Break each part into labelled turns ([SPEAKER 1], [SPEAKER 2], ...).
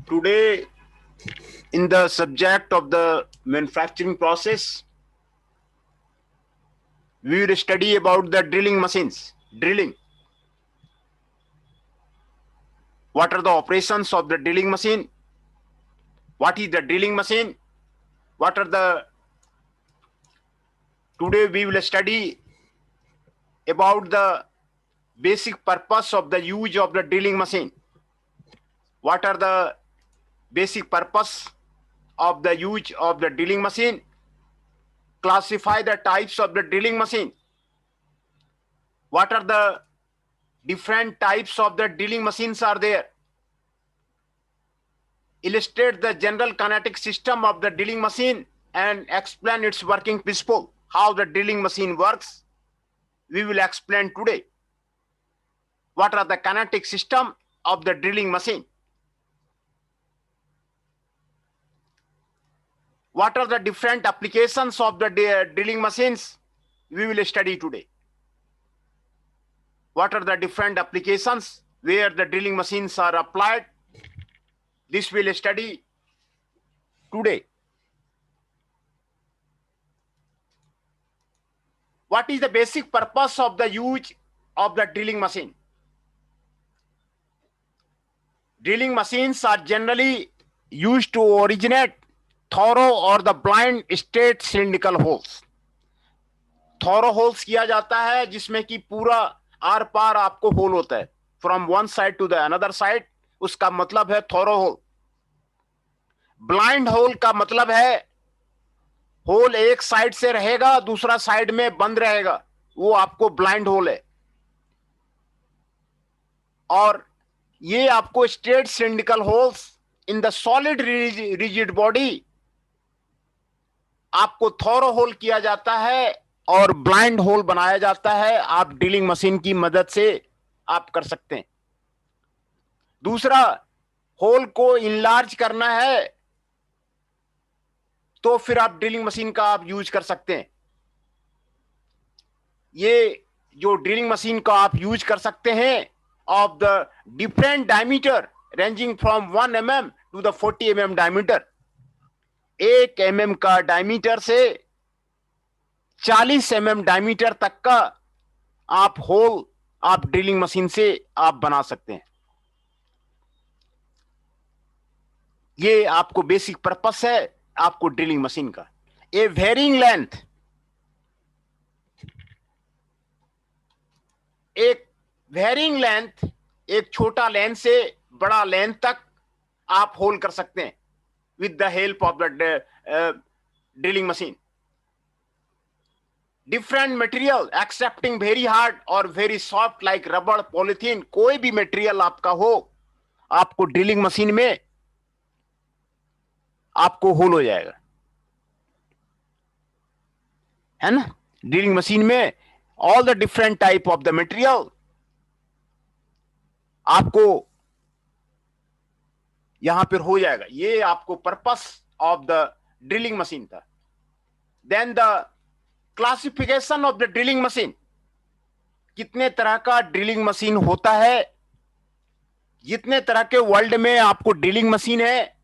[SPEAKER 1] Today, in the subject of the manufacturing process, we will study about the drilling machines. Drilling. What are the operations of the drilling machine? What is the drilling machine? What are the... Today we will study about the basic purpose of the use of the drilling machine. What are the basic purpose of the use of the drilling machine? Classify the types of the drilling machine. What are the different types of the drilling machines are there? Illustrate the general kinetic system of the drilling machine and explain its working principle. How the drilling machine works, we will explain today. What are the kinetic system of the drilling machine? What are the different applications of the drilling machines? We will study today. What are the different applications where the drilling machines are applied? This we will study today. What is the basic purpose of the use of the drilling machine? Drilling machines are generally used to originate thorough or the blind straight cylindrical holes. Thorough holes किया जाता है जिसमें कि पूरा are पार आपको hole होता है, from one side to the another side, उसका मतलब है थॉरो होल. ब्लाइंड होल का मतलब है होल एक साइड से रहेगा, दूसरा साइड में बंद रहेगा, वो आपको ब्लाइंड होल है. और ये आपको straight cylindrical holes in the solid rigid body आपको थॉरो होल किया जाता है और ब्लाइंड होल बनाया जाता है. आप ड्रिलिंग मशीन की मदद से आप कर सकते हैं. दूसरा, होल को इनलार्ज करना है तो फिर आप ड्रिलिंग मशीन का आप यूज कर सकते हैं. ये जो ड्रिलिंग मशीन का आप यूज कर सकते हैं of the different diameter ranging from 1 mm to the 40 mm diameter. 1 mm का डायमीटर से 40 mm डायमीटर तक का आप होल आप ड्रिलिंग मशीन से आप बना सकते हैं. ये आपको बेसिक पर्पस है आपको ड्रिलिंग मशीन का. ए वेरिंग लेंथ, एक वेरिंग लेंथ, एक छोटा लेंथ से बड़ा लेंथ तक आप होल कर सकते हैं with the help of the drilling machine. Different material excepting very hard और very soft like rubber, polythene, कोई भी मटेरियल आपका हो, आपको ड्रिलिंग मशीन में आपको होल हो जाएगा, है ना. ड्रिलिंग मशीन में all the different type of the material आपको यहां पर हो जाएगा. ये आपको purpose of the drilling machine था. Then the classification of the drilling machine. कितने तरह का ड्रिलिंग मशीन होता है, जितने तरह के वर्ल्ड में आपको ड्रिलिंग मशीन है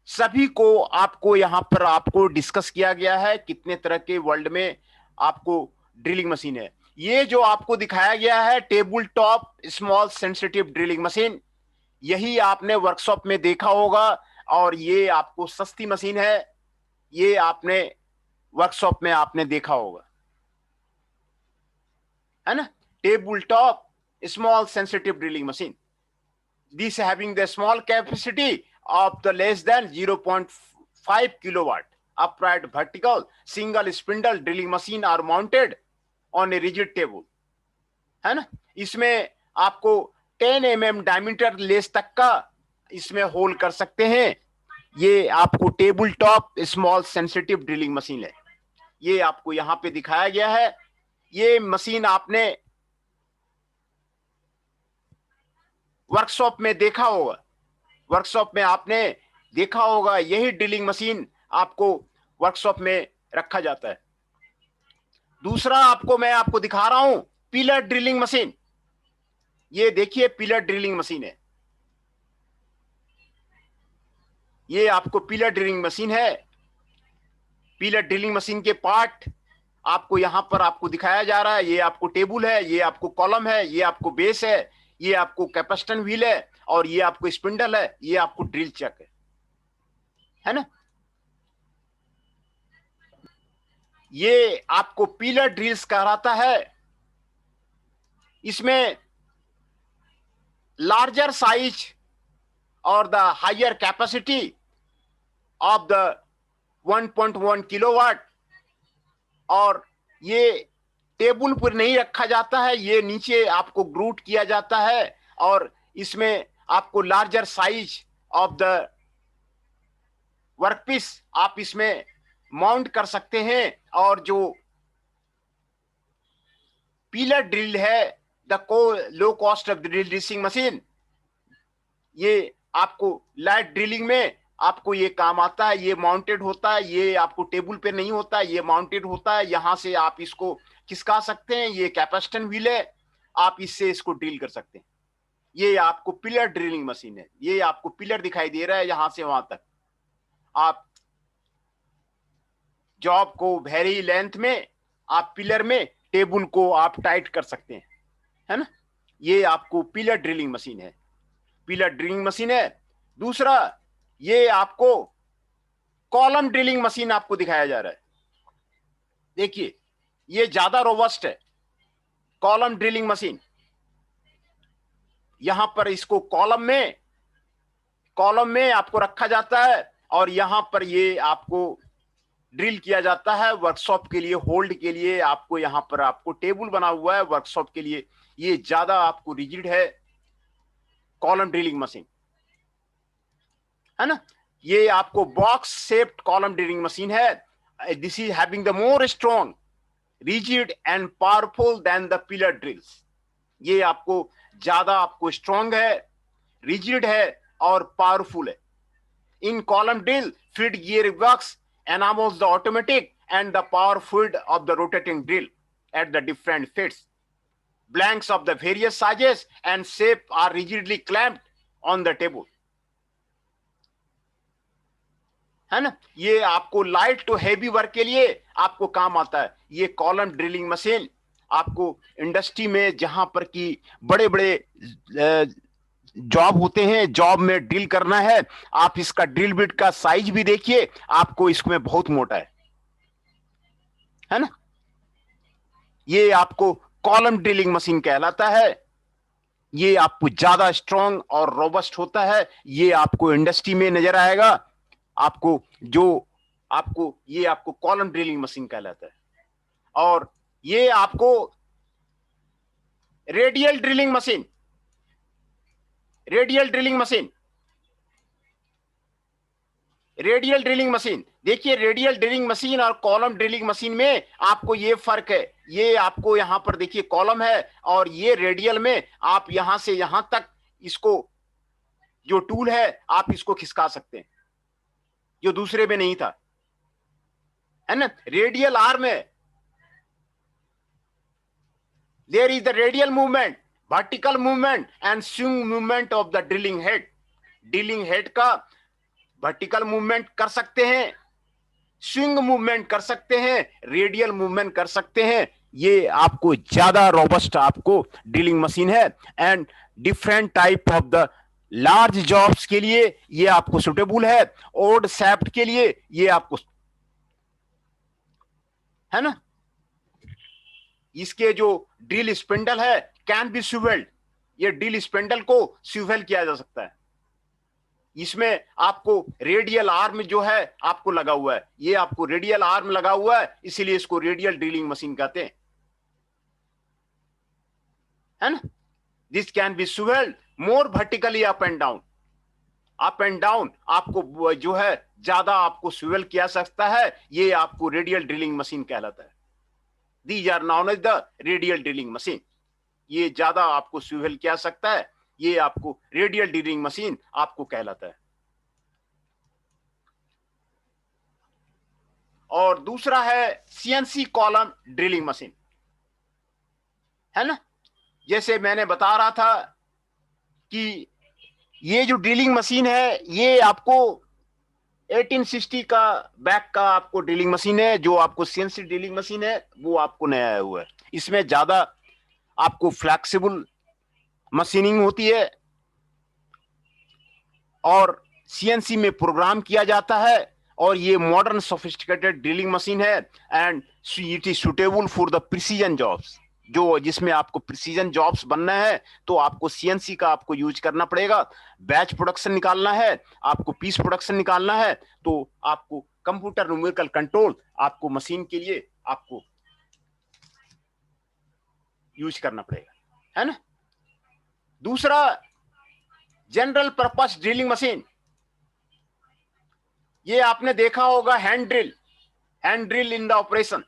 [SPEAKER 1] सभी को आपको यहां पर आपको डिस्कस किया गया है. कितने तरह के वर्ल्ड में आपको ड्रिलिंग मशीन है. ये जो आपको दिखाया गया है table top small sensitive drilling machine, यही आपने वर्कशॉप में देखा होगा और ये आपको सस्ती मशीन है, ये आपने वर्कशॉप में आपने देखा होगा, है ना. Table top small sensitive drilling machine, this having the small capacity of the less than 0.5 kilowatt upright vertical single spindle drilling machine are mounted on a rigid table, है ना. इसमें आपको 10 mm डायमीटर लेस तक का इसमें whole कर सकते हैं. ये आपको table top small sensitive drilling machine है, ये आपको यहां पे दिखाया गया है. ये मशीन आपने वर्कशॉप में देखा होगा, वर्कशॉप में आपने देखा होगा, यही ड्रिलिंग मशीन आपको वर्कशॉप में रखा जाता है. दूसरा मैं आपको दिखा रहा हूं पिलर ड्रिलिंग मशीन. ये देखिए पिलर ड्रिलिंग मशीन है. ये आपको पिलर ड्रिलिंग मशीन है। पिलर ड्रिलिंग मशीन के पार्ट आपको यहां पर आपको दिखाया जा रहा है। ये आपको टेबल है, ये आपको कॉलम है, ये आपको बेस है, ये आपको कैपेसिटर व्हील है, और ये आपको स्पिंडल है, ये आपको ड्रिल चक है ना। ये आपको पिलर ड्रिल्स कहलाता है। इसमें लार्जर साइज और the higher capacity of the 1.1 kilowatt, और ये टेबल पर नहीं रखा जाता है, ये नीचे आपको ग्रूट किया जाता है, और इसमें आपको larger size of the workpiece आप इसमें माउंट कर सकते हैं। और जो पिलर ड्रिल है, the low cost of the drilling machine, ये आपको लाइट ड्रिलिंग में आपको ये काम आता है। ये माउंटेड होता है, ये आपको टेबल पे नहीं होता, ये माउंटेड होता है। यहां से आप इसको खिसका सकते हैं। ये कैपेसिटर व्हील है, आप इससे इसको ड्रिल कर सकते हैं। ये आपको पिलर ड्रिलिंग मशीन है। ये आपको पिलर दिखाई दे रहा है यहां से वहां तक। आप जॉब को वेरी लेंथ में आप पिलर में टेबल को आप टाइट कर सकते हैं, है ना। ये आपको पिलर ड्रिलिंग मशीन है, पिलर ड्रिलिंग मशीन है। दूसरा, ये आपको कॉलम ड्रिलिंग मशीन आपको दिखाया जा रहा है। देखिए, ये ज्यादा रोबस्ट है कॉलम ड्रिलिंग मशीन। यहां पर इसको कॉलम में आपको रखा जाता है, और यहां पर ये आपको ड्रिल किया जाता है वर्कशॉप के लिए, होल्ड के लिए। आपको यहां पर आपको टेबल बना हुआ है वर्कशॉप के लिए। ये ज्यादा आपको रिजिड है कॉलम ड्रिलिंग मशीन, है ना। ये आपको box shaped column drilling machine है। This is having the more strong, rigid and powerful than the pillar drills. ये आपको ज्यादा आपको स्ट्रॉन्ग है, रिजिड है और पावरफुल है। इन column drill, feed gear works enables the automatic and the power fluid of the rotating drill at the different fits. Blanks of the various sizes and shape are rigidly clamped on the table, है ना। ये आपको light to heavy work के लिए आपको काम आता है। ये कॉलम ड्रिलिंग मशीन आपको इंडस्ट्री में जहां पर की बड़े बड़े जॉब होते हैं, जॉब में ड्रिल करना है, आप इसका ड्रिल बिट का साइज भी देखिए, आपको इसमें बहुत मोटा है ना। ये आपको कॉलम ड्रिलिंग मशीन कहलाता है। ये आपको ज्यादा स्ट्रॉन्ग और रोबस्ट होता है। ये आपको इंडस्ट्री में नजर आएगा। आपको ये आपको कॉलम ड्रिलिंग मशीन कहलाता है। और ये आपको radial drilling machine, radial drilling machine देखिए, रेडियल ड्रिलिंग मशीन और कॉलम ड्रिलिंग मशीन में आपको ये फर्क है। ये आपको यहां पर देखिए कॉलम है, और ये रेडियल में आप यहां से यहां तक इसको जो टूल है आप इसको खिसका सकते हैं, जो दूसरे में नहीं था, है ना। रेडियल आर्म है, there is the radial movement, vertical movement and swing movement of the drilling head. Drilling head का वर्टिकल मूवमेंट कर सकते हैं, स्विंग मूवमेंट कर सकते हैं, रेडियल मूवमेंट कर सकते हैं। ये आपको ज्यादा रोबस्ट आपको ड्रिलिंग मशीन है। And different type of the large jobs के लिए ये आपको सुटेबल है। ओड सैफ्ट के लिए ये आपको, है ना। इसके जो ड्रिल स्पिंडल है कैन बी स्विवेल्ड। ये ड्रिल स्पिंडल को स्विवेल किया जा सकता है। इसमें आपको रेडियल आर्म जो है आपको लगा हुआ है, ये आपको रेडियल आर्म लगा हुआ है, इसीलिए इसको रेडियल ड्रिलिंग मशीन कहते हैं, है ना। This can be swivelled more vertically up and down. Up and down आपको जो है ज्यादा आपको स्विवेल किया सकता है। ये आपको रेडियल ड्रिलिंग मशीन कहलाता है। These are known as the radial drilling machine. ये ज्यादा आपको स्विवेल किया सकता है, ये आपको रेडियल ड्रिलिंग मशीन आपको कहलाता है। और दूसरा है सीएनसी कॉलम ड्रिलिंग मशीन, है ना। जैसे मैंने बता रहा था कि ये जो ड्रिलिंग मशीन है ये आपको 1860 का बैक का आपको ड्रिलिंग मशीन है, जो आपको सीएनसी ड्रिलिंग मशीन है वो आपको नया आया हुआ है। इसमें ज्यादा आपको फ्लेक्सिबल मशीनिंग होती है और सीएनसी में प्रोग्राम किया जाता है, और ये मॉडर्न सोफिस्टिकेटेड ड्रिलिंग मशीन है and it is suitable for the precision jobs. जो जिसमें आपको प्रिसीजन जॉब्स बनना है तो आपको सीएनसी का आपको यूज करना पड़ेगा। बैच प्रोडक्शन निकालना है, आपको पीस प्रोडक्शन निकालना है, तो आपको कंप्यूटर न्यूमेरिकल कंट्रोल आपको मशीन के लिए आपको यूज करना पड़ेगा, है ना। दूसरा, जनरल पर्पस ड्रिलिंग मशीन। ये आपने देखा होगा hand drill in the operation.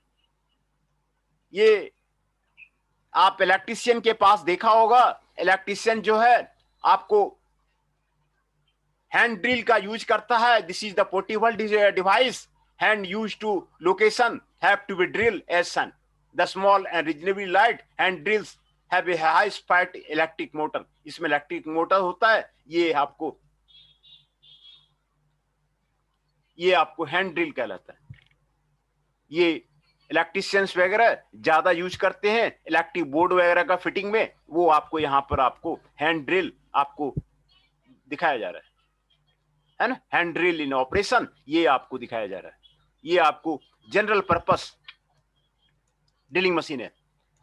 [SPEAKER 1] ये आप इलेक्ट्रीशियन के पास देखा होगा, इलेक्ट्रीशियन जो है आपको हैंड ड्रिल का यूज करता है। This is the portable device hand use to location have to be drill as soon. The small and reasonably light hand drills have a high speed electric motor. इसमें electric motor होता है। ये आपको hand drill कहलाता है। ये electricians वगैरह ज्यादा यूज करते हैं इलेक्ट्रिक बोर्ड वगैरह का फिटिंग में। वो आपको यहां पर आपको हैंड ड्रिल आपको दिखाया जा रहा है ना। हैंड ड्रिल इन ऑपरेशन ये आपको दिखाया जा रहा है। ये आपको जनरल पर्पस ड्रिलिंग मशीन है।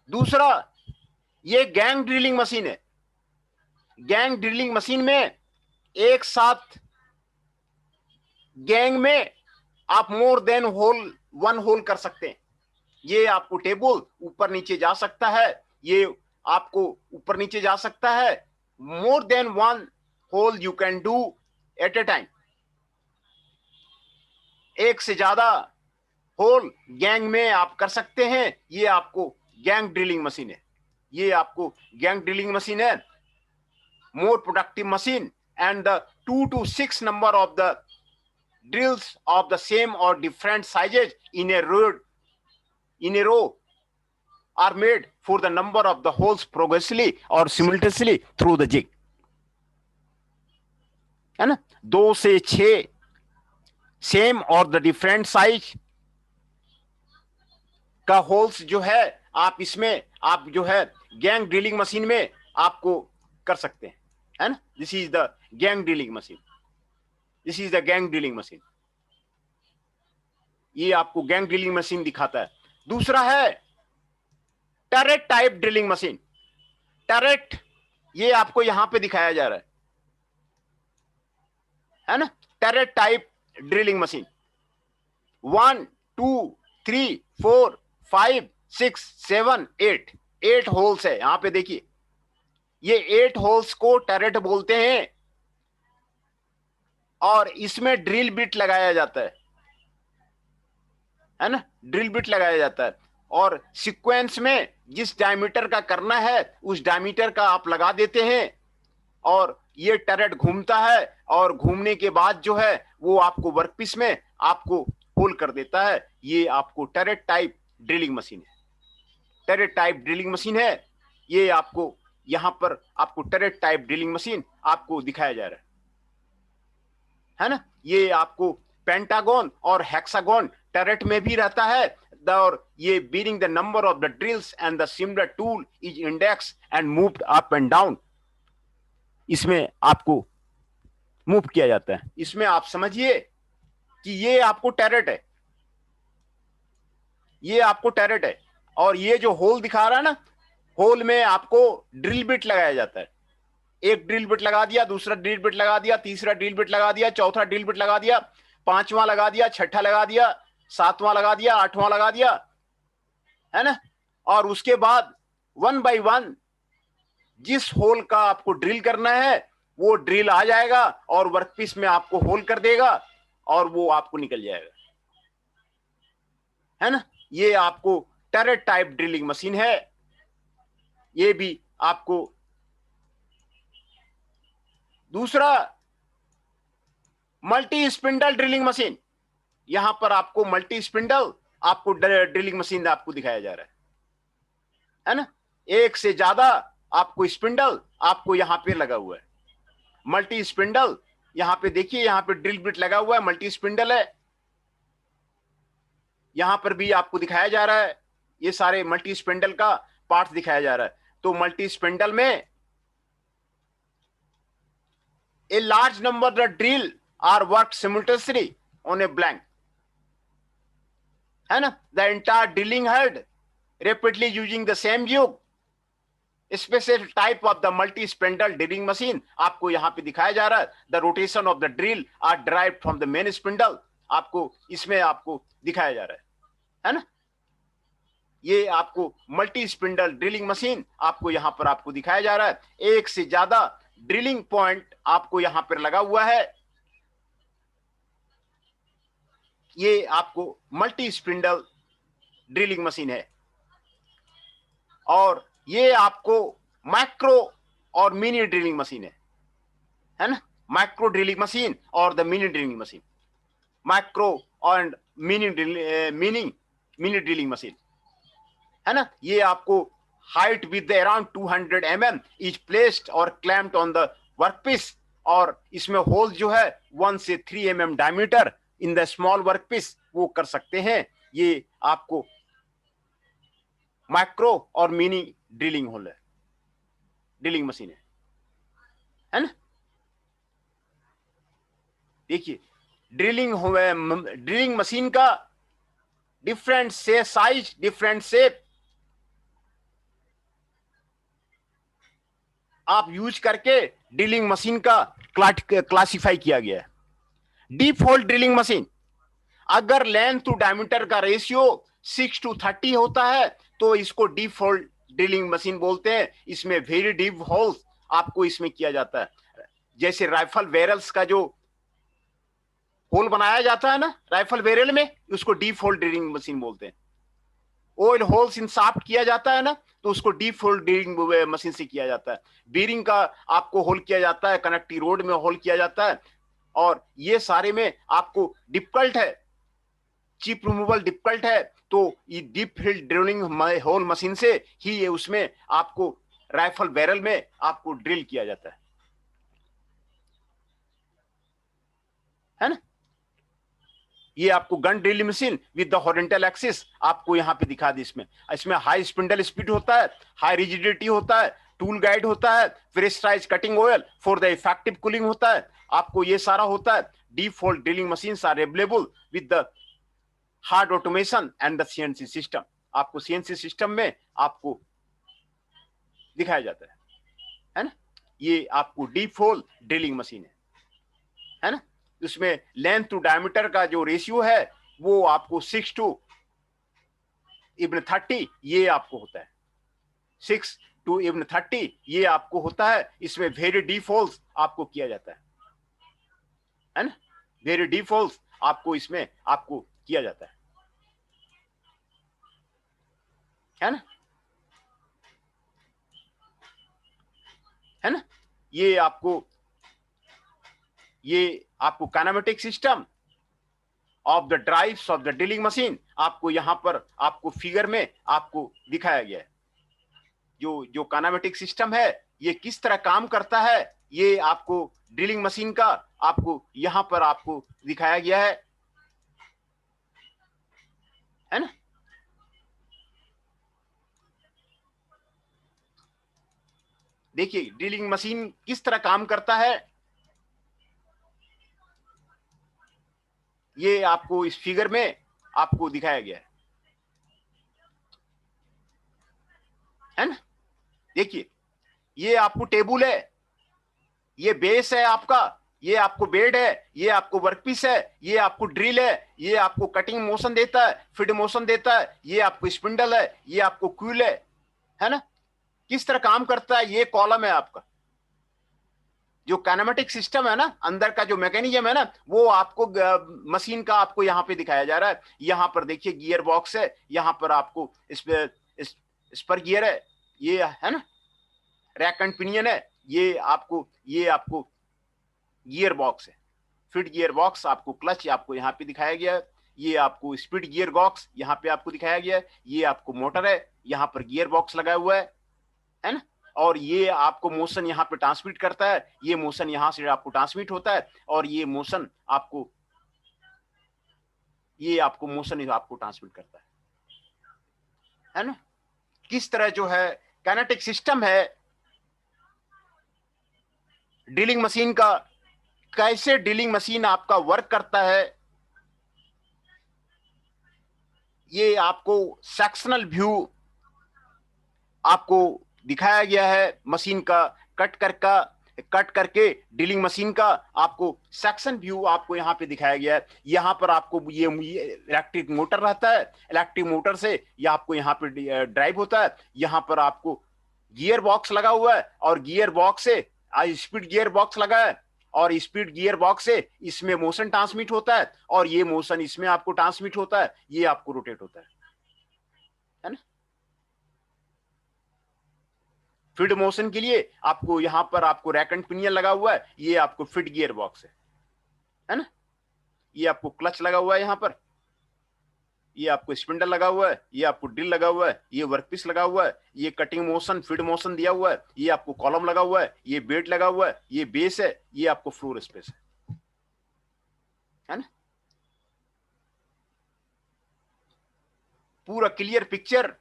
[SPEAKER 1] दूसरा, ये गैंग ड्रिलिंग मशीन है। गैंग ड्रिलिंग मशीन में एक साथ गैंग में आप मोर देन वन होल कर सकते हैं। ये आपको टेबल ऊपर नीचे जा सकता है, ये आपको ऊपर नीचे जा सकता है। More than one hole you can do at a time. एक से ज्यादा होल गैंग में आप कर सकते हैं। ये आपको गैंग ड्रिलिंग मशीन है। ये आपको गैंग ड्रिलिंग मशीन है। More productive machine and the 2 to 6 number of the drills of the same or different sizes in a row are made for the number of the holes progressively or simultaneously through the jig, है ना। 2 से 6 same और the different size का holes जो है आप इसमें आप जो है गैंग ड्रिलिंग मशीन में आपको कर सकते हैं, है ना। This is the gang drilling machine. This is the gang drilling machine. ये आपको गैंग ड्रिलिंग मशीन दिखाता है। दूसरा है turret type drilling machine. Turret ये आपको यहां पे दिखाया जा रहा है ना। Turret type drilling machine 1 2 3 4 5 6 7 8 holes है। यहां पे देखिए, ये 8 होल्स को टरेट बोलते हैं और इसमें ड्रिल बिट लगाया जाता है ना। ड्रिल बिट लगाया जाता है और सीक्वेंस में जिस डायमीटर का करना है उस डायमीटर का आप लगा देते हैं और ये टरेट घूमता है और घूमने के बाद जो है वो आपको वर्कपीस में आपको होल कर देता है। ये आपको टरेट टाइप ड्रिलिंग मशीन है। टरेट टाइप ड्रिलिंग मशीन है। ये आपको यहां पर आपको टरेट टाइप ड्रिलिंग मशीन आपको दिखाया जा रहा है ना। ये आपको पेंटागन और हेक्सागन टरेट में भी रहता है और ये being the number of the drills and the similar tool is index and moved up and down. इसमें आपको मूव किया जाता है। इसमें आप समझिए कि ये आपको टरेट है। ये आपको टरेट है और ये जो होल दिखा रहा है ना, होल में आपको ड्रिल बिट लगाया जाता है। एक ड्रिल बिट लगा दिया, दूसरा ड्रिल बिट लगा दिया, तीसरा ड्रिल बिट लगा दिया, चौथा ड्रिल बिट लगा दिया, पांचवा लगा दिया, छठा लगा दिया, सातवां लगा दिया, आठवां लगा दिया, है ना। और उसके बाद 1 by 1 जिस होल का आपको ड्रिल करना है वो ड्रिल आ जाएगा और वर्कपीस में आपको होल कर देगा और वो आपको निकल जाएगा, है ना। ये आपको टरेट टाइप ड्रिलिंग मशीन है। ये भी आपको दूसरा मल्टी स्पिंडल ड्रिलिंग मशीन। यहां पर आपको मल्टी स्पिंडल आपको ड्रिलिंग मशीन आपको दिखाया जा रहा है ना। एक से ज्यादा आपको स्पिंडल आपको यहां पे लगा हुआ है। मल्टी स्पिंडल यहां पे देखिए, यहां पे ड्रिल बिट लगा हुआ है, मल्टी स्पिंडल है, यहां पर भी आपको दिखाया जा रहा है, ये सारे मल्टी स्पिंडल का पार्ट दिखाया जा रहा है। तो मल्टी स्पिंडल में a large number of drill are worked simultaneously on a blank, है ना। The entire drilling head rapidly using the same yoke, special type of the multi spindle drilling machine आपको यहां पे दिखाया जा रहा है। The rotation of the drill are derived from the main spindle, आपको इसमें आपको दिखाया जा रहा है ना। ये आपको मल्टी स्पिंडल ड्रिलिंग मशीन आपको यहां पर आपको दिखाया जा रहा है। एक से ज्यादा ड्रिलिंग पॉइंट आपको यहां पर लगा हुआ है। ये आपको मल्टी स्पिंडल ड्रिलिंग मशीन है, और ये आपको माइक्रो और मिनी ड्रिलिंग मशीन है ना। माइक्रो ड्रिलिंग मशीन और the mini drilling machine, micro और मिनी ड्रिलिंग मशीन, है ना। ये आपको height with around 200 mm is placed और क्लैम्प्ड ऑन द वर्कपीस, और इसमें होल जो है 1 से 3 mm diameter in the small workpiece वो कर सकते हैं। ये आपको माइक्रो और मिनी ड्रिलिंग होल है, ड्रिलिंग मशीन है ना। देखिए ड्रिलिंग मशीन का डिफरेंट से साइज, डिफरेंट शेप आप यूज करके ड्रिलिंग मशीन का क्लासिफाई किया गया है। डीप होल ड्रिलिंग मशीन, अगर लेंथ टू डायमीटर का रेशियो 6:30 होता है तो इसको डीप होल ड्रिलिंग मशीन बोलते हैं। इसमें वेरी डीप होल्स आपको इसमें किया जाता है। जैसे राइफल बैरल्स का जो होल बनाया जाता है ना राइफल बैरल में, उसको डीप होल ड्रिलिंग मशीन बोलते हैं। ऑयल होल्स इन शाफ्ट किया जाता है ना, तो उसको डीप होल ड्रिलिंग मशीन से किया जाता है। बीरिंग का आपको होल किया जाता है, कनेक्टिंग रोड में होल किया जाता है, और ये सारे में आपको डिफिकल्ट है, चिप रिमूवल डिफिकल्ट है, तो ये deep hole drilling hole machine से ही ये उसमें आपको राइफल बैरल में आपको ड्रिल किया जाता है ना। ये आपको gun drilling machine with the horizontal axis आपको यहां पे दिखा दी। इसमें हाई स्पिंडल स्पीड होता है, हाई रिजिडिटी होता है, टूल गाइड होता है, pressurise cutting oil for the effective cooling होता है, आपको ये सारा होता है। Deep hole drilling machines are available with the hard automation and the CNC system, आपको सीएनसी सिस्टम में आपको दिखाया जाता है ना। ये आपको डीप होल ड्रिलिंग मशीन है ना। उसमें लेंथ टू डायमीटर का जो रेशियो है वो आपको 6:30 ये आपको होता है। 6:30 ये आपको होता है। इसमें वेरी डीप होल्स आपको किया जाता है ना। वेरी डीप होल्स आपको इसमें आपको किया जाता है ना, है ना। ये आपको kinematic system of the drives of the drilling machine आपको यहां पर आपको फिगर में आपको दिखाया गया है। जो काइनेमेटिक सिस्टम है ये किस तरह काम करता है, ये आपको ड्रिलिंग मशीन का आपको यहां पर आपको दिखाया गया है ना। देखिए ड्रिलिंग मशीन किस तरह काम करता है, ये आपको इस फिगर में आपको दिखाया गया है ना। देखिए ये आपको टेबल है, ये बेस है आपका, ये आपको बेड है, ये आपको वर्कपीस है, ये आपको ड्रिल है, ये आपको कटिंग मोशन देता है, फीड मोशन देता है, ये आपको स्पिंडल है, ये आपको क्यूल है ना। किस तरह काम करता है, ये कॉलम है आपका। जो काइनेमेटिक सिस्टम है ना, अंदर का जो मैकेनिज्म है ना, वो आपको मशीन का आपको यहाँ पे दिखाया जा रहा है। यहाँ पर देखिए गियर बॉक्स है, यहाँ पर आपको इस पर गियर है, ये है ना रैक एंड पिनियन है, ये आपको गियर बॉक्स है, फीड गियर बॉक्स, आपको क्लच आपको यहाँ पे दिखाया गया है, ये आपको स्पीड गियर बॉक्स यहाँ पे आपको दिखाया गया है, ये आपको मोटर है, यहाँ पर गियर बॉक्स लगा हुआ है ना। और ये आपको मोशन यहाँ पे ट्रांसमिट करता है, ये मोशन यहाँ से आपको ट्रांसमिट होता है, और ये मोशन आपको मोशन आपको ट्रांसमिट करता है ना। किस तरह जो है काइनेटिक सिस्टम है ड्रिलिंग मशीन का, कैसे ड्रिलिंग मशीन आपका वर्क करता है, ये आपको सेक्शनल व्यू आपको दिखाया गया है मशीन का कट करके ड्रिलिंग मशीन का आपको सेक्शन व्यू आपको यहाँ पे दिखाया गया है। यहाँ पर आपको ये इलेक्ट्रिक मोटर रहता है, इलेक्ट्रिक मोटर से ये आपको यहाँ पे ड्राइव होता है। यहाँ पर आपको गियर बॉक्स लगा हुआ है, और गियर बॉक्स से स्पीड गियर बॉक्स लगा है, और स्पीड गियर बॉक्स से इसमें मोशन ट्रांसमिट होता है, और ये मोशन इसमें आपको ट्रांसमिट होता है, ये आपको रोटेट होता है ना। फीड मोशन के लिए आपको यहां पर आपको रैक एंड पिनियन लगा हुआ है, ये आपको फीड गियर बॉक्स है ना। ये आपको क्लच लगा हुआ है, यहां पर ये आपको स्पिंडल लगा हुआ है, ये आपको ड्रिल लगा हुआ है, ये वर्कपीस लगा हुआ है, ये कटिंग मोशन फीड मोशन दिया हुआ है, ये आपको कॉलम लगा हुआ है, ये बेट लगा हुआ है, ये बेस है, ये आपको फ्लोर स्पेस है ना। पूरा क्लियर पिक्चर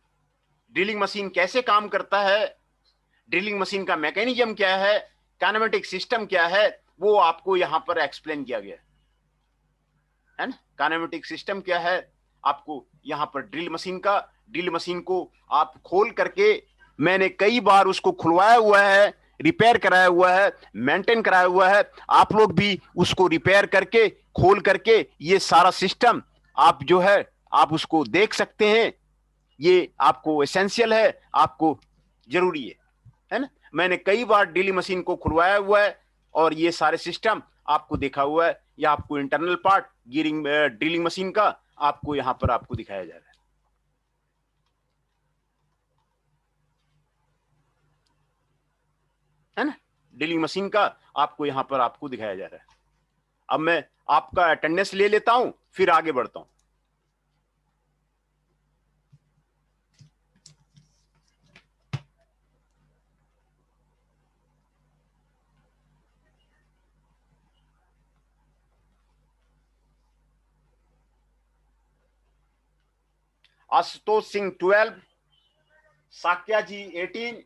[SPEAKER 1] ड्रिलिंग मशीन कैसे काम करता है, ड्रिलिंग मशीन का मैकेनिज्म क्या है, काइनेमेटिक सिस्टम क्या है, वो आपको यहां पर एक्सप्लेन किया गया है ना। काइनेमेटिक सिस्टम क्या है आपको यहां पर ड्रिल मशीन को आप खोल करके, मैंने कई बार उसको खुलवाया हुआ है, रिपेयर कराया हुआ है, मेंटेन कराया हुआ है। आप लोग भी उसको रिपेयर करके खोल करके ये सारा सिस्टम आप जो है आप उसको देख सकते हैं। ये आपको एसेंशियल है, आपको जरूरी है ना। मैंने कई बार ड्रिलिंग मशीन को खुलवाया हुआ है, और ये सारे सिस्टम आपको देखा हुआ है। ये आपको इंटरनल पार्ट ड्रिलिंग मशीन का आपको यहां पर आपको दिखाया जा रहा है ना। ड्रिलिंग मशीन का आपको यहां पर आपको दिखाया जा रहा है। अब मैं आपका अटेंडेंस ले लेता हूं, फिर आगे बढ़ता हूं। आशुतोष सिंह 12, साक्या जी 18,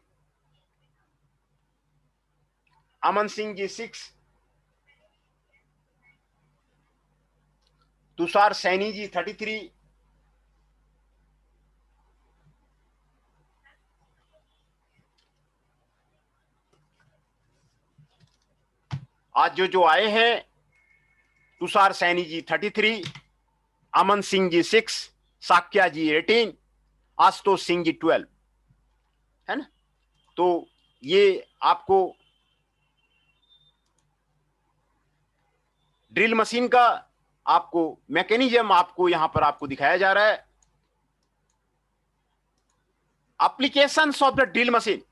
[SPEAKER 1] अमन सिंह जी 6, तुषार सैनी जी 33, आज जो आए हैं तुषार सैनी जी 33, अमन सिंह जी 6, साक्या जी 18, आशुतोष सिंह जी 12 है ना। तो ये आपको ड्रिल मशीन का आपको मैकेनिज्म आपको यहां पर आपको दिखाया जा रहा है। Applications of the drill machine,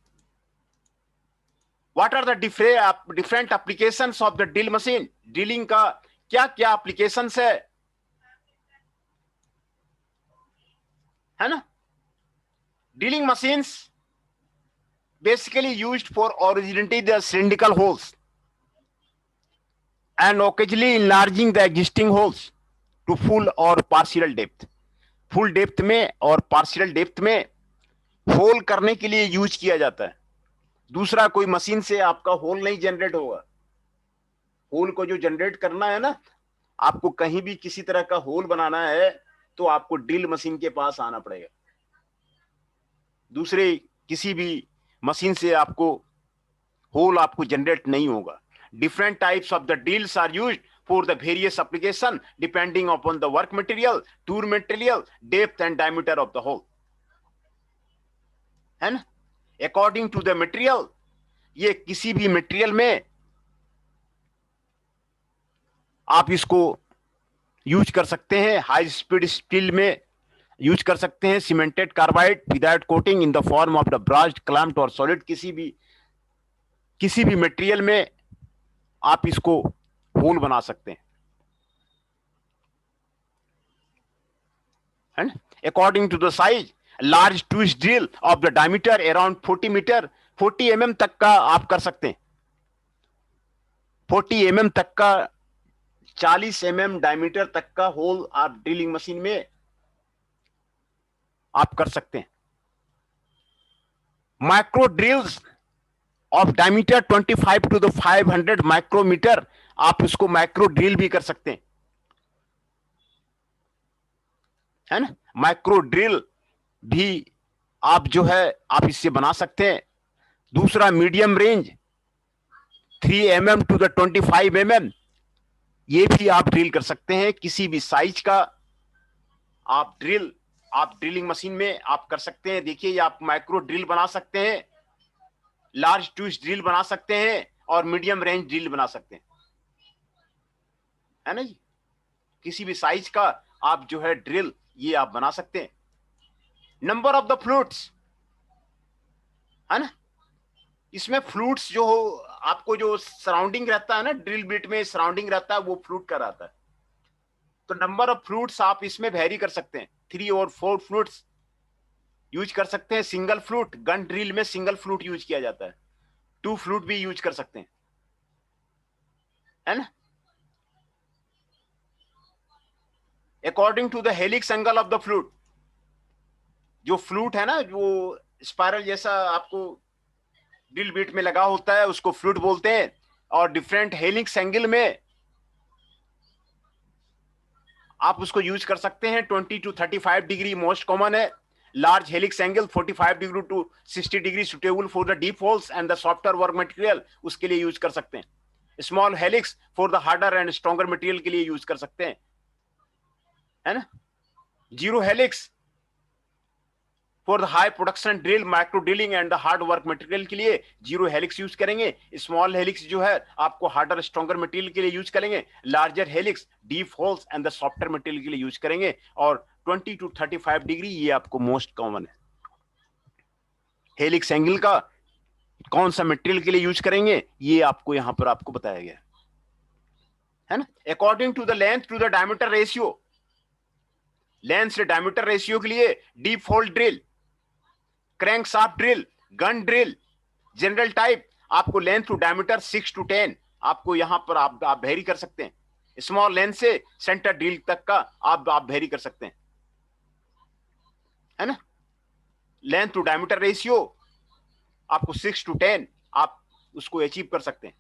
[SPEAKER 1] what are the different applications of the drill machine, drilling का क्या क्या एप्लीकेशंस है ना। Drilling machines basically used for originating the cylindrical holes and occasionally enlarging the existing holes to full or partial depth. Full depth में और partial depth में whole करने के लिए यूज किया जाता है। दूसरा कोई मशीन से आपका होल नहीं जनरेट होगा। होल को जो जनरेट करना है ना, आपको कहीं भी किसी तरह का होल बनाना है तो आपको ड्रिल मशीन के पास आना पड़ेगा। दूसरे किसी भी मशीन से आपको होल आपको जनरेट नहीं होगा। Different types of the drills are used for the various application depending upon the work material, tool material, depth and diameter of the hole है ना। अकॉर्डिंग टू द मटेरियल, ये किसी भी मटेरियल में आप इसको यूज कर सकते हैं। हाई स्पीड स्टील में यूज कर सकते हैं, cemented carbide without coating in the form of the brazed, clamped और सॉलिड। किसी भी मटेरियल में आप इसको होल बना सकते हैं। According to the size, large twist drill of the diameter around 40 metre 40 mm तक का आप कर सकते हैं, 40 mm तक का, 40 mm डायमीटर तक का होल आप ड्रिलिंग मशीन में आप कर सकते हैं। Micro drills of diameter 25 to the 500 micrometre, आप उसको माइक्रो ड्रिल भी कर सकते हैं, है ना। माइक्रो ड्रिल भी आप जो है आप इससे बना सकते हैं। दूसरा medium range 3 mm to the 25 mm, ये भी आप ड्रिल कर सकते हैं। किसी भी साइज का आप ड्रिलिंग मशीन में आप कर सकते हैं। देखिए, आप माइक्रो ड्रिल बना सकते हैं, लार्ज ट्विस्ट ड्रिल बना सकते हैं और मीडियम रेंज ड्रिल बना सकते हैं, है ना जी। किसी भी साइज का आप जो है ड्रिल ये आप बना सकते हैं। नंबर ऑफ द फ्लूट्स, है ना, इसमें फ्लूट्स जो हो, आपको जो सराउंडिंग रहता है ना, ड्रिल बिट में सराउंडिंग रहता है, वो फ्लूट का रहता है। तो नंबर ऑफ फ्लूट्स आप इसमें वेरी कर सकते हैं, 3 और 4 फ्लूट्स यूज कर सकते हैं। सिंगल फ्लूट, गन ड्रिल में सिंगल फ्लूट यूज किया जाता है, 2 फ्लूट भी यूज कर सकते हैं, है ना। According to the helix angle of the flute, जो फ्लूट है ना, जो स्पाइरल जैसा आपको ड्रिल बिट में लगा होता है, उसको फ्लूट बोलते हैं। और डिफरेंट हेलिक्स एंगल में आप उसको यूज कर सकते हैं। 20 to 35 डिग्री मोस्ट कॉमन है। Large helix angle 45 degree to 60 degree suitable for the deep holes and the softer work material, उसके लिए यूज कर सकते हैं। Small helix for the harder and stronger material के लिए यूज कर सकते हैं, है ना। Zero helix for the high production drill, micro drilling and the hard work material के लिए जीरो हेलिक्स यूज करेंगे। स्मॉल हेलिक्स जो है आपको हार्डर स्ट्रॉन्गर मटेरियल के लिए यूज करेंगे। Larger helix deep holes and the softer material के लिए यूज करेंगे। और 20 to 35 डिग्री ये आपको मोस्ट कॉमन है। हेलिक्स एंगल का कौन सा मटेरियल के लिए यूज करेंगे ये आपको यहां पर आपको बताया गया है ना। According to the length to the diameter ratio, length से डायमीटर रेशियो के लिए deep hole drill, crank shaft drill, gun drill, general type, आपको लेंथ टू डायमीटर 6 to 10 आपको यहां पर आप वेरी कर सकते हैं। स्मॉल लेंथ से सेंटर ड्रिल तक का आप वेरी कर सकते हैं, है ना। लेंथ टू डायमीटर रेशियो आपको 6 to 10 आप उसको अचीव कर सकते हैं,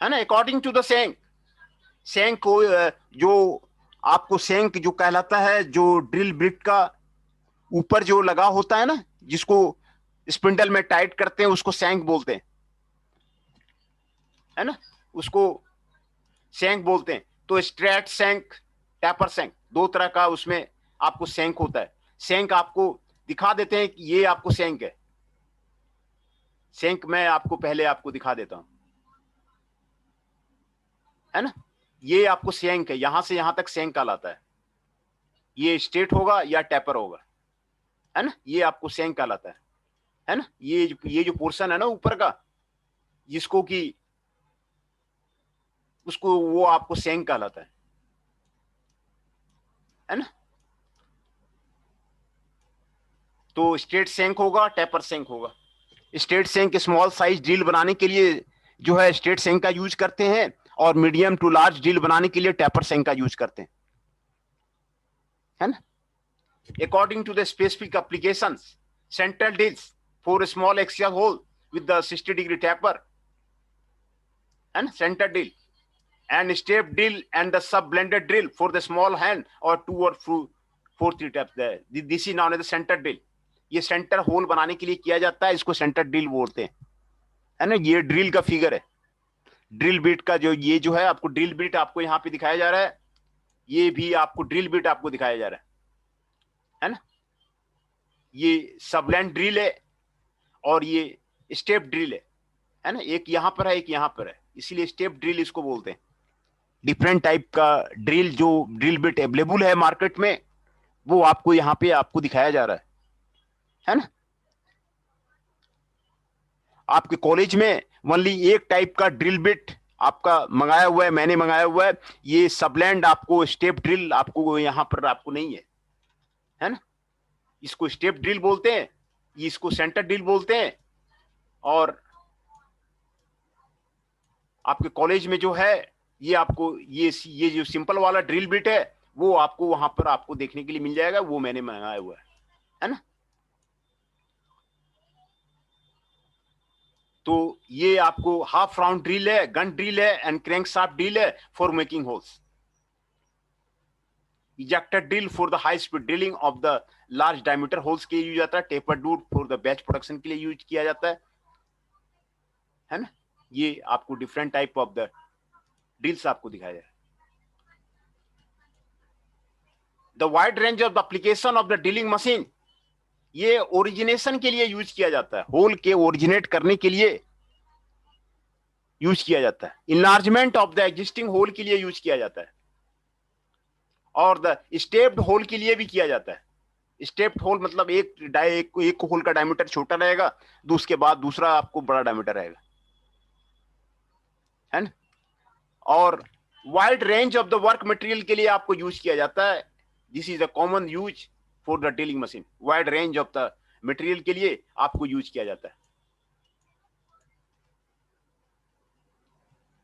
[SPEAKER 1] है ना। अकॉर्डिंग टू द सेंक, सेंक को जो आपको सेंक जो कहलाता है, जो ड्रिल बिट का ऊपर जो लगा होता है ना, जिसको स्पिंडल में टाइट करते हैं, उसको सेंक बोलते हैं, है ना, उसको सेंक बोलते हैं। तो स्ट्रेट सेंक, टैपर सेंक, दो तरह का उसमें आपको सेंक होता है। सेंक आपको दिखा देते हैं कि ये आपको सेंक है। सेंक मैं आपको पहले आपको दिखा देता हूं, है ना। ये आपको सेंक है, यहां से यहां तक सेंक कहलाता है। ये स्ट्रेट होगा या टैपर होगा, है ना, ये आपको सेंक कहलाता है ना। ये जो पोर्शन है ना ऊपर का, जिसको कि उसको वो आपको सेंक कहलाता है ना। तो स्ट्रेट सेंक होगा, टैपर सेंक होगा। स्ट्रेट सेंक स्मॉल साइज ड्रिल बनाने के लिए जो है स्ट्रेट सेंक का यूज करते हैं, और मीडियम टू लार्ज ड्रिल बनाने के लिए टैपर सेंक का यूज करते हैं, है ना। According to the specific applications, central drills for small axial hole with the 60 degree taper, है ना, centre drill, and step drill and the subland drill for the small hand और 2 और 4 3 taps, this is known as the centre drill. ये centre hole बनाने के लिए किया जाता है, इसको सेंटर ड्रिल बोलते हैं, है ना। ये ड्रिल का फिगर है, ड्रिल बिट का जो ये जो है आपको ड्रिल बिट आपको यहाँ पे दिखाया जा रहा है। ये भी आपको ड्रिल बिट आपको दिखाया जा रहा है ना। ये सबलैंड ड्रिल है और ये स्टेप ड्रिल है ना। एक यहाँ पर है, एक यहाँ पर है, इसीलिए स्टेप ड्रिल इसको बोलते हैं। डिफरेंट टाइप का ड्रिल, जो ड्रिल बिट अवेलेबल है मार्केट में, वो आपको यहाँ पे आपको दिखाया जा रहा है ना। आपके कॉलेज में ओनली एक टाइप का ड्रिल बिट आपका मंगाया हुआ है, मैंने मंगाया हुआ है। ये सबलैंड आपको स्टेप ड्रिल आपको यहाँ पर आपको नहीं है ना। इसको स्टेप ड्रिल बोलते हैं, इसको सेंटर ड्रिल बोलते हैं। और आपके कॉलेज में जो है ये आपको ये जो सिंपल वाला ड्रिल बिट है वो आपको वहां पर आपको देखने के लिए मिल जाएगा, वो मैंने मंगाया हुआ है ना। तो ये आपको हाफ राउंड ड्रिल है, गन ड्रिल है एंड क्रैंकशाफ्ट ड्रिल है for making holes. Ejector drill for the high speed drilling of the large diameter holes के लिए यूज आता है। Taper drill for the batch production के लिए यूज किया जाता है ना। ये आपको different type of the drills आपको दिखाया जाए। The wide range of the application of the drilling machine, ये ओरिजिनेशन के लिए यूज किया जाता है, होल के ओरिजिनेट करने के लिए यूज किया जाता है। Enlargement of the existing hole के लिए यूज किया जाता है, और द स्टेप्ड होल के लिए भी किया जाता है। स्टेप्ड होल मतलब एक होल का डायमीटर छोटा रहेगा, तो उसके बाद दूसरा आपको बड़ा डायमीटर रहेगा, है ना। और wide range of the work material के लिए आपको यूज किया जाता है। This is the common use for the drilling machine. Wide range of the material के लिए आपको यूज किया जाता है।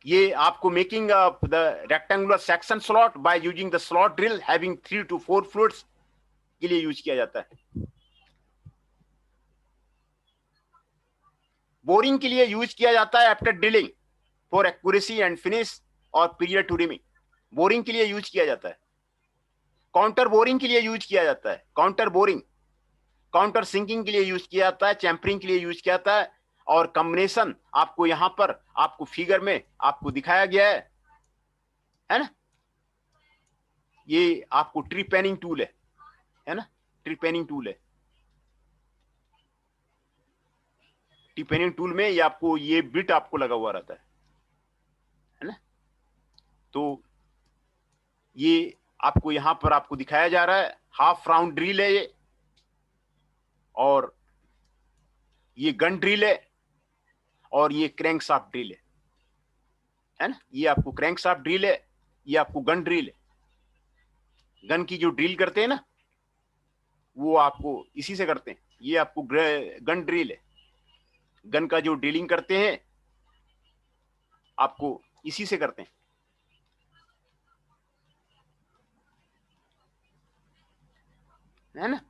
[SPEAKER 1] ये आपको making the rectangular section slot by using the slot drill having 3 to 4 fluids के लिए यूज किया जाता है। बोरिंग के लिए यूज किया जाता है after drilling for accuracy and finish और पीरियड टू रिमिंग। बोरिंग के लिए यूज किया जाता है। काउंटर बोरिंग के लिए यूज किया जाता है। काउंटर बोरिंग, काउंटर सिंकिंग के लिए यूज किया जाता है, चैम्परिंग के लिए यूज किया जाता है। और कॉम्बिनेशन आपको यहां पर आपको फिगर में आपको दिखाया गया है ना। ये आपको ट्री पेनिंग टूल है ना, ट्री पेनिंग टूल है। ट्री पेनिंग टूल में ये आपको ये बिट आपको लगा हुआ रहता है ना। तो ये आपको यहां पर आपको दिखाया जा रहा है, हाफ राउंड ड्रिल है ये, और ये गन ड्रिल है, और ये क्रैंकशाफ्ट ड्रिल है ना। ये आपको क्रैंकशाफ्ट ड्रिल है, ये आपको गन ड्रिल है। गन की जो ड्रिल करते हैं ना वो आपको इसी से करते हैं। ये आपको गन ड्रिल है, गन का जो ड्रिलिंग करते हैं आपको इसी से करते हैं, है ना।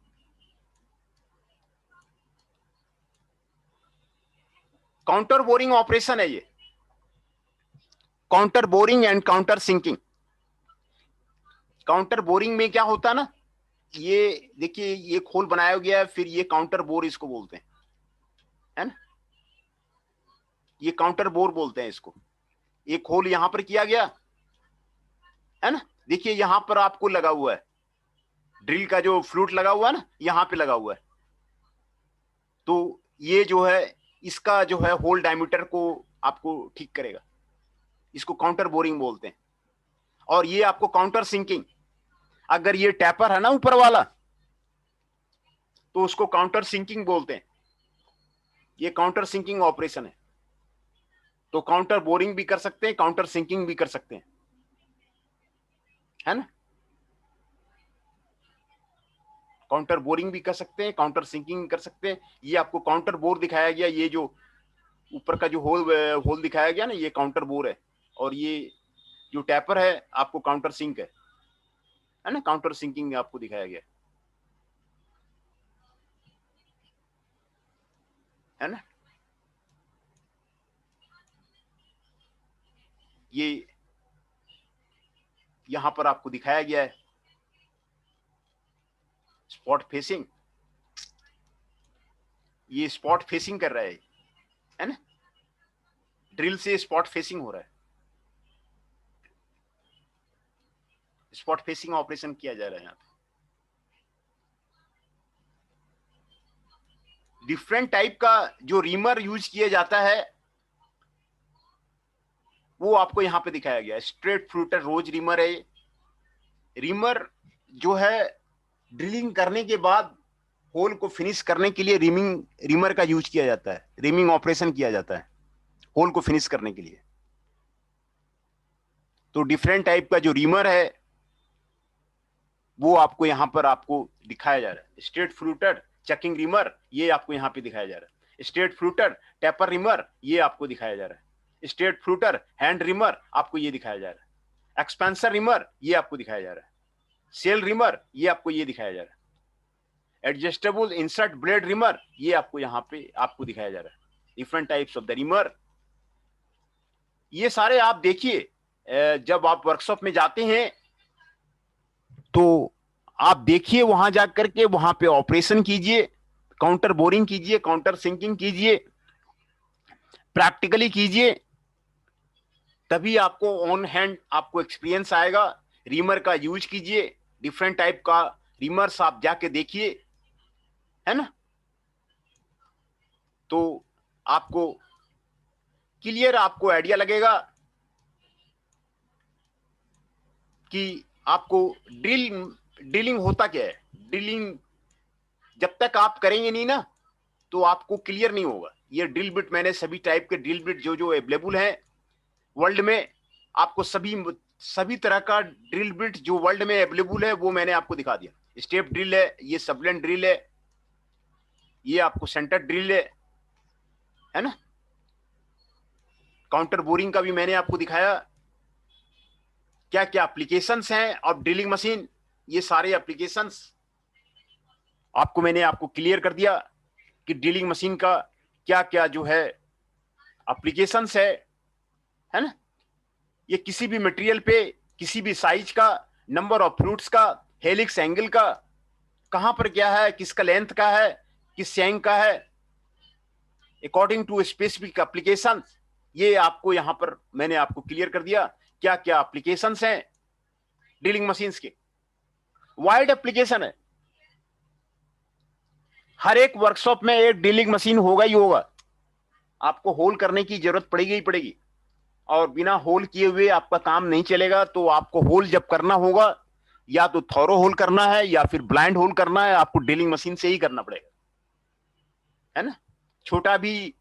[SPEAKER 1] काउंटर बोरिंग ऑपरेशन है ये, counter boring and counter sinking. Counter boring में क्या होता है ना, ये देखिए ये खोल बनाया गया है, फिर ये काउंटर बोर इसको बोलते हैं, है ना। ये काउंटर बोर बोलते हैं इसको। एक होल यहां पर किया गया है ना, देखिए यहां पर आपको लगा हुआ है ड्रिल का जो फ्लूट लगा हुआ है ना, यहां पे लगा हुआ है। तो ये जो है इसका जो है होल डायमीटर को आपको ठीक करेगा, इसको काउंटर बोरिंग बोलते हैं। और ये आपको काउंटर सिंकिंग, अगर ये टैपर है ना ऊपर वाला तो उसको काउंटर सिंकिंग बोलते हैं। ये काउंटर सिंकिंग ऑपरेशन है। तो काउंटर बोरिंग भी कर सकते हैं, काउंटर सिंकिंग भी कर सकते हैं, है ना। काउंटर बोरिंग भी कर सकते हैं, काउंटर सिंकिंग कर सकते हैं। ये आपको काउंटर बोर दिखाया गया, ये जो ऊपर का जो होल दिखाया गया ना ये काउंटर बोर है, और ये जो टैपर है आपको काउंटर सिंक है ना। काउंटर सिंकिंग आपको दिखाया गया है ना। ये यहां पर आपको दिखाया गया है स्पॉट फेसिंग, ये स्पॉट फेसिंग कर रहा है ना। ड्रिल से स्पॉट फेसिंग हो रहा है, स्पॉट फेसिंग ऑपरेशन किया जा रहा है। यहाँ पे डिफरेंट टाइप का जो रीमर यूज किया जाता है वो आपको यहां पे दिखाया गया है। स्ट्रेट फ्लूटर रोज रीमर है। रीमर जो है ड्रिलिंग करने के बाद होल को फिनिश करने के लिए रीमर का यूज किया जाता है, रीमिंग ऑपरेशन किया जाता है होल को फिनिश करने के लिए। तो डिफरेंट टाइप का जो रीमर है वो आपको यहां पर आपको दिखाया जा रहा है। स्ट्रेट फ्लूटेड चकिंग रिमर, ये आपको यहाँ पे दिखाया जा रहा है। स्ट्रेट फ्रूटर, टेपर रिमर, ये आपको दिखाया जा रहा है। स्ट्रेट फ्रूटर, हैंड रिमर, आपको ये दिखाया जा रहा है। एक्सपेंसर रिमर, ये आपको दिखाया जा रहा है। सेल रिमर, ये आपको ये दिखाया जा रहा है। एडजस्टेबल इंसर्ट ब्लेड रिमर, ये आपको यहाँ पे आपको दिखाया जा रहा है। Different types of the reamer, ये सारे आप देखिए। जब आप वर्कशॉप में जाते हैं तो आप देखिए, वहां जाकर के वहां पे ऑपरेशन कीजिए, काउंटर बोरिंग कीजिए, काउंटर सिंकिंग कीजिए, प्रैक्टिकली कीजिए, तभी आपको ऑन हैंड आपको एक्सपीरियंस आएगा। रीमर का यूज कीजिए, डिफरेंट टाइप का रीमर्स आप जाके देखिए, है ना, तो आपको क्लियर आपको आइडिया लगेगा कि आपको ड्रिलिंग होता क्या है। ड्रिलिंग जब तक आप करेंगे नहीं ना तो आपको क्लियर नहीं होगा। ये ड्रिल बिट, मैंने सभी टाइप के ड्रिल बिट जो अवेलेबल हैं वर्ल्ड में, आपको सभी तरह का ड्रिल बिट जो वर्ल्ड में अवेलेबल है वो मैंने आपको दिखा दिया। स्टेप ड्रिल है, ये सबलेंट ड्रिल है, ये आपको सेंटर ड्रिल है ना। काउंटर बोरिंग का भी मैंने आपको दिखाया, क्या क्या एप्लीकेशंस हैं ऑफ ड्रिलिंग मशीन, ये सारे एप्लीकेशंस आपको मैंने आपको क्लियर कर दिया कि ड्रिलिंग मशीन का क्या क्या जो है एप्लीकेशंस है ना। ये किसी भी मटेरियल पे, किसी भी साइज का, नंबर ऑफ फ्रूट्स का, हेलिक्स एंगल का, कहां पर क्या है, किसका लेंथ का है, किस शेंग का है, अकॉर्डिंग टू स्पेसिफिक एप्लीकेशन, ये आपको यहां पर मैंने आपको क्लियर कर दिया क्या क्या एप्लीकेशंस हैं ड्रिलिंग मशीन्स के। वाइड एप्लीकेशन है, हर एक वर्कशॉप में एक ड्रिलिंग मशीन होगा ही होगा। आपको होल करने की जरूरत पड़ेगी ही पड़ेगी, और बिना होल किए हुए आपका काम नहीं चलेगा। तो आपको होल जब करना होगा, या तो थॉरो होल करना है या फिर ब्लाइंड होल करना है, आपको ड्रिलिंग मशीन से ही करना पड़ेगा, है ना। छोटा भी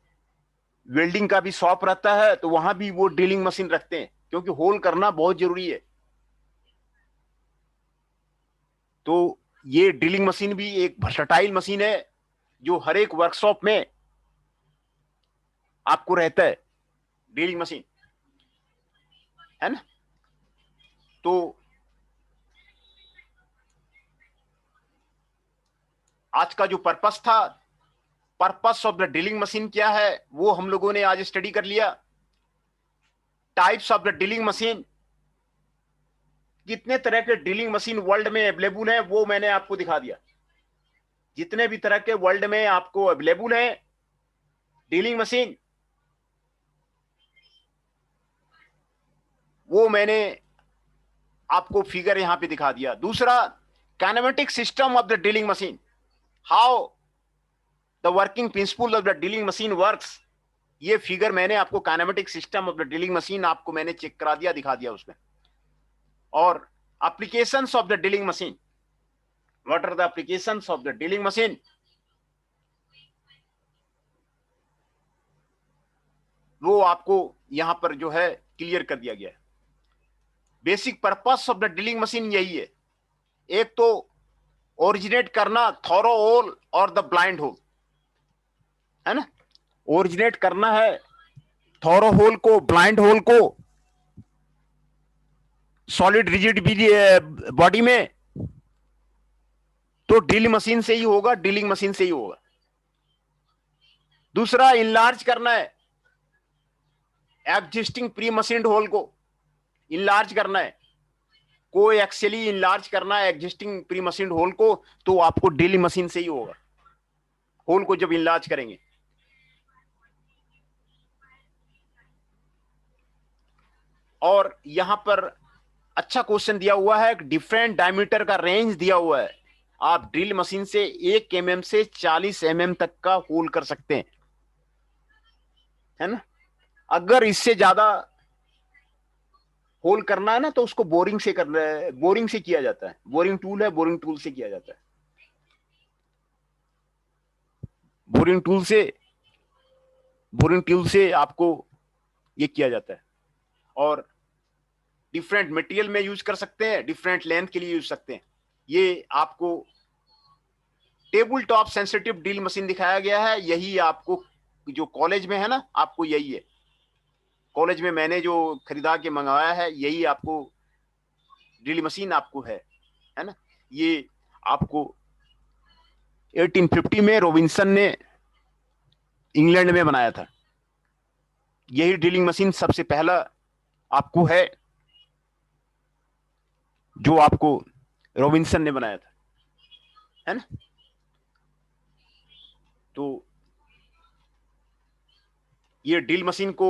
[SPEAKER 1] वेल्डिंग का भी शॉप रहता है तो वहां भी वो ड्रिलिंग मशीन रखते हैं, क्योंकि होल करना बहुत जरूरी है। तो ये ड्रिलिंग मशीन भी एक वर्सटाइल मशीन है जो हर एक वर्कशॉप में आपको रहता है, ड्रिलिंग मशीन, है ना। तो आज का जो पर्पस था, purpose of the drilling machine क्या है, वो हम लोगों ने आज स्टडी कर लिया। Types of the drilling machine, कितने तरह के ड्रिलिंग मशीन वर्ल्ड में अवेलेबल है वो मैंने आपको दिखा दिया। जितने भी तरह के वर्ल्ड में आपको अवेलेबल है ड्रिलिंग मशीन, वो मैंने आपको फिगर यहां पे दिखा दिया। दूसरा, kinematic system of the drilling machine, how the working principle of the drilling machine works, ये फिगर मैंने आपको kinematic system of the drilling machine आपको मैंने चेक करा दिया, दिखा दिया उसमें। और applications of the drilling machine, what are the applications of the drilling machine, वो आपको यहां पर जो है क्लियर कर दिया गया है। Basic purpose of the drilling machine यही है, एक तो ओरिजिनेट करना थॉरो होल और द ब्लाइंड होल, है ना। ओरिजिनेट करना है थॉरो होल को, ब्लाइंड होल को सॉलिड रिजिड बॉडी में, तो ड्रिल मशीन से ही होगा, ड्रिलिंग मशीन से ही होगा। दूसरा, इनलार्ज करना है एग्जिस्टिंग प्री मशीन्ड होल को, इनलार्ज करना है, को एक्चुअली इनलार्ज करना है एग्जिस्टिंग प्री मशीन्ड होल को, तो आपको ड्रिलिंग मशीन से ही होगा, होल को जब इनलार्ज करेंगे। और यहां पर अच्छा क्वेश्चन दिया हुआ है, डिफरेंट डायमीटर का रेंज दिया हुआ है। आप ड्रिल मशीन से 1 mm से 40 mm तक का होल कर सकते हैं, है ना। अगर इससे ज्यादा होल करना है ना तो उसको बोरिंग से बोरिंग से किया जाता है। बोरिंग टूल है, बोरिंग टूल से किया जाता है, बोरिंग टूल से आपको ये किया जाता है। और डिफरेंट मटेरियल में यूज कर सकते हैं, डिफरेंट लेंथ के लिए यूज सकते हैं। ये आपको table top sensitive drill machine दिखाया गया है। यही आपको जो कॉलेज में है ना, आपको यही है कॉलेज में मैंने जो खरीदा के मंगवाया है, यही आपको ड्रिल मशीन आपको है ना। ये आपको 1850 में रॉबिन्सन ने इंग्लैंड में बनाया था। यही ड्रिलिंग मशीन सबसे पहला आपको जो आपको रॉबिन्सन ने बनाया था, है ना। तो ये ड्रिल मशीन को